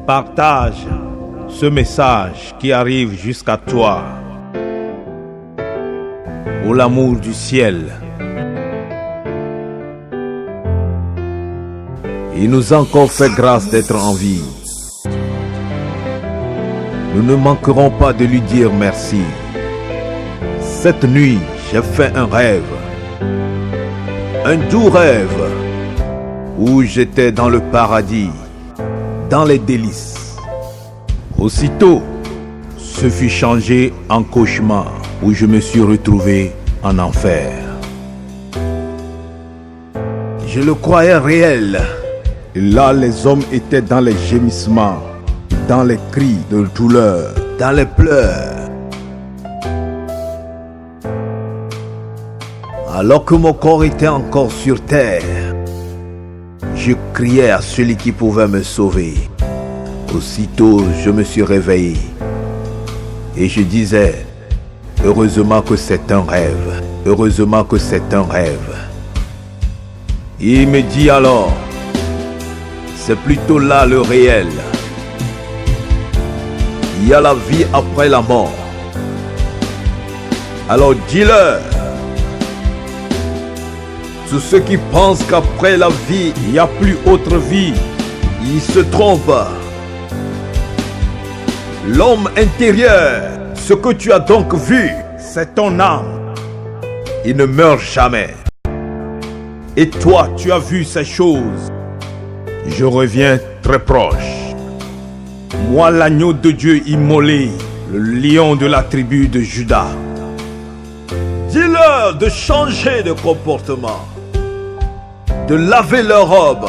Partage ce message qui arrive jusqu'à toi. Pour l'amour du ciel. Il nous a encore fait grâce d'être en vie. Nous ne manquerons pas de lui dire merci. Cette nuit, j'ai fait un rêve. Un doux rêve où j'étais dans le paradis, dans les délices. Aussitôt, ce fut changé en cauchemar où je me suis retrouvé en enfer. Je le croyais réel. Et là, les hommes étaient dans les gémissements, dans les cris de douleur, dans les pleurs. Alors que mon corps était encore sur terre, je criais à celui qui pouvait me sauver. Aussitôt, je me suis réveillé et je disais, heureusement que c'est un rêve, heureusement que c'est un rêve. Il me dit alors, c'est plutôt là le réel. Il y a la vie après la mort. Alors dis-leur, tous ceux qui pensent qu'après la vie, il n'y a plus autre vie, ils se trompent. L'homme intérieur, ce que tu as donc vu, c'est ton âme. Il ne meurt jamais. Et toi, tu as vu ces choses. Je reviens très proche. Moi, l'agneau de Dieu immolé, le lion de la tribu de Juda. Dis-leur de changer de comportement, de laver leurs robes.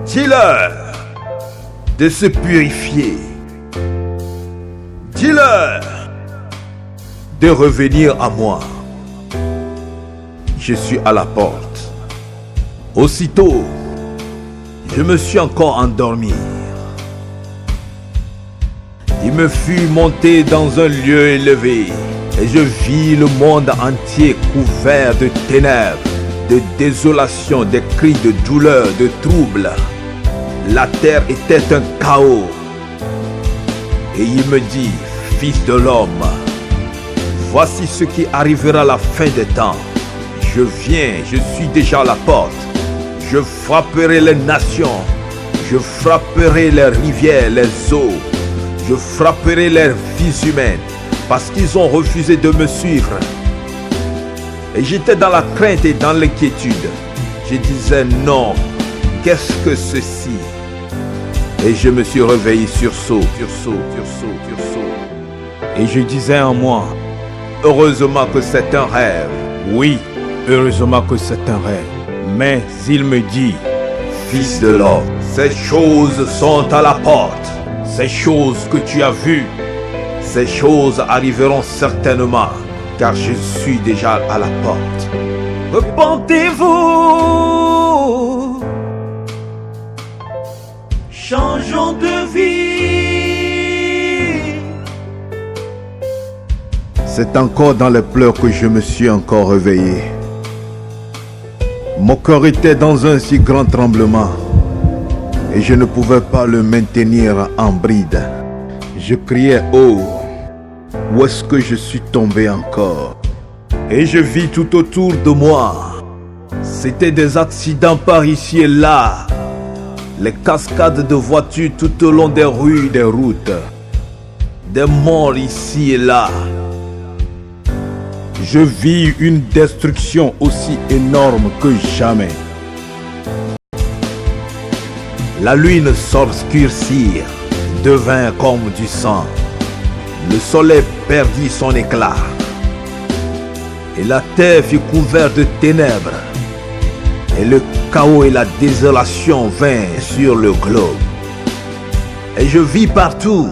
Dis-leur de se purifier. Dis-leur de revenir à moi. Je suis à la porte. Aussitôt, je me suis encore endormi. Il me fut monté dans un lieu élevé et je vis le monde entier couvert de ténèbres, de désolation, des cris de douleur, de trouble. La terre était un chaos. Et il me dit, fils de l'homme, voici ce qui arrivera à la fin des temps. Je viens, je suis déjà à la porte. Je frapperai les nations, je frapperai les rivières, les eaux, je frapperai les vies humaines parce qu'ils ont refusé de me suivre. Et j'étais dans la crainte et dans l'inquiétude. Je disais non, qu'est-ce que ceci? Et je me suis réveillé sursaut. Et je disais en moi, heureusement que c'est un rêve. Oui, heureusement que c'est un rêve. Mais il me dit, fils de l'homme, ces choses sont à la porte. Ces choses que tu as vues, ces choses arriveront certainement, car je suis déjà à la porte. Repentez-vous, changeons de vie. C'est encore dans les pleurs que je me suis encore réveillé. Mon cœur était dans un si grand tremblement et je ne pouvais pas le maintenir en bride. Je criais, oh, où est-ce que je suis tombé encore? Et je vis tout autour de moi. C'était des accidents par ici et là. Les cascades de voitures tout au long des rues, des routes. Des morts ici et là. Je vis une destruction aussi énorme que jamais. La lune s'obscurcit, devint comme du sang. Le soleil perdit son éclat. Et la terre fut couverte de ténèbres. Et le chaos et la désolation vinrent sur le globe. Et je vis partout.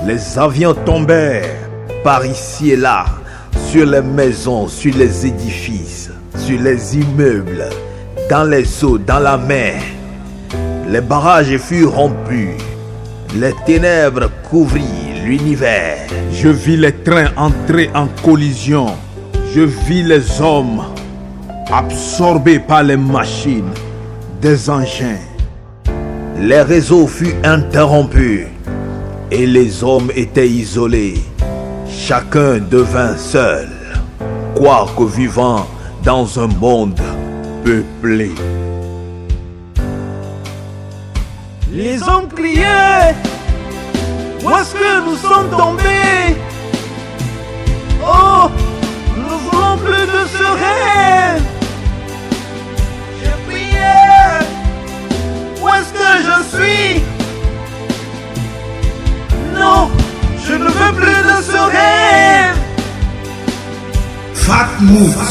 Les avions tombèrent par ici et là. Sur les maisons, sur les édifices, sur les immeubles, dans les eaux, dans la mer. Les barrages furent rompus. Les ténèbres couvrirent l'univers. Je vis les trains entrer en collision. Je vis les hommes absorbés par les machines, des engins. les réseaux furent interrompus et les hommes étaient isolés. Chacun devint seul, quoique vivant dans un monde peuplé. Les hommes criaient, où est-ce que nous sommes tombés? Oh, nous ne voulons plus de ce rêve. Je priais, où est-ce que je suis? Non, je ne veux plus de ce rêve. Fat Moves.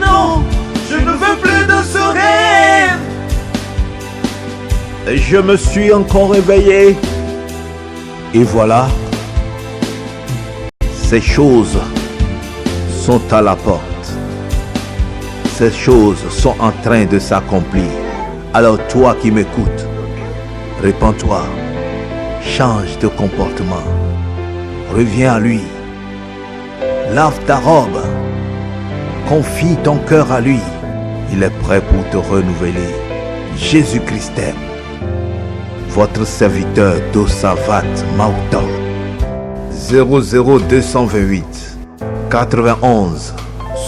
Non, je ne veux plus de ce rêve. Je me suis encore réveillé. Et voilà, ces choses sont à la porte. Ces choses sont en train de s'accomplir. Alors toi qui m'écoutes, répands-toi, change de comportement, reviens à lui, lave ta robe, confie ton cœur à lui. Il est prêt pour te renouveler. Jésus-Christ t'aime. Votre serviteur Dosavat Mauta. 00228 91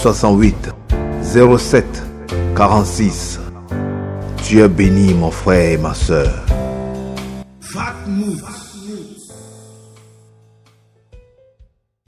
68 07 46. Tu es béni, mon frère et ma soeur. Fat Moves.